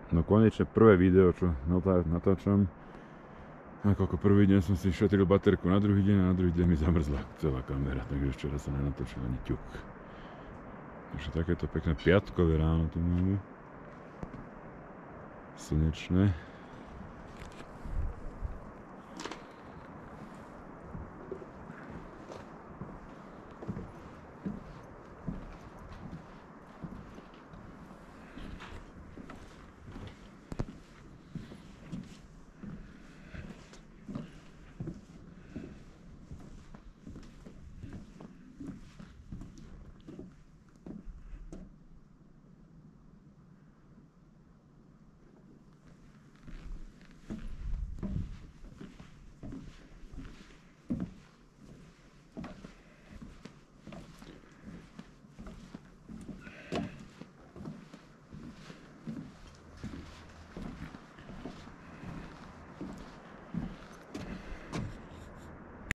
No konečne prvé video, čo natáčam. Nakoľko prvý deň som si šetril baterku na druhý deň a na druhý deň mi zamrzla celá kamera, takže včera sa nenatočil ani ťuk. Takže takéto pekné piatkové ráno tu máme. Slnečné.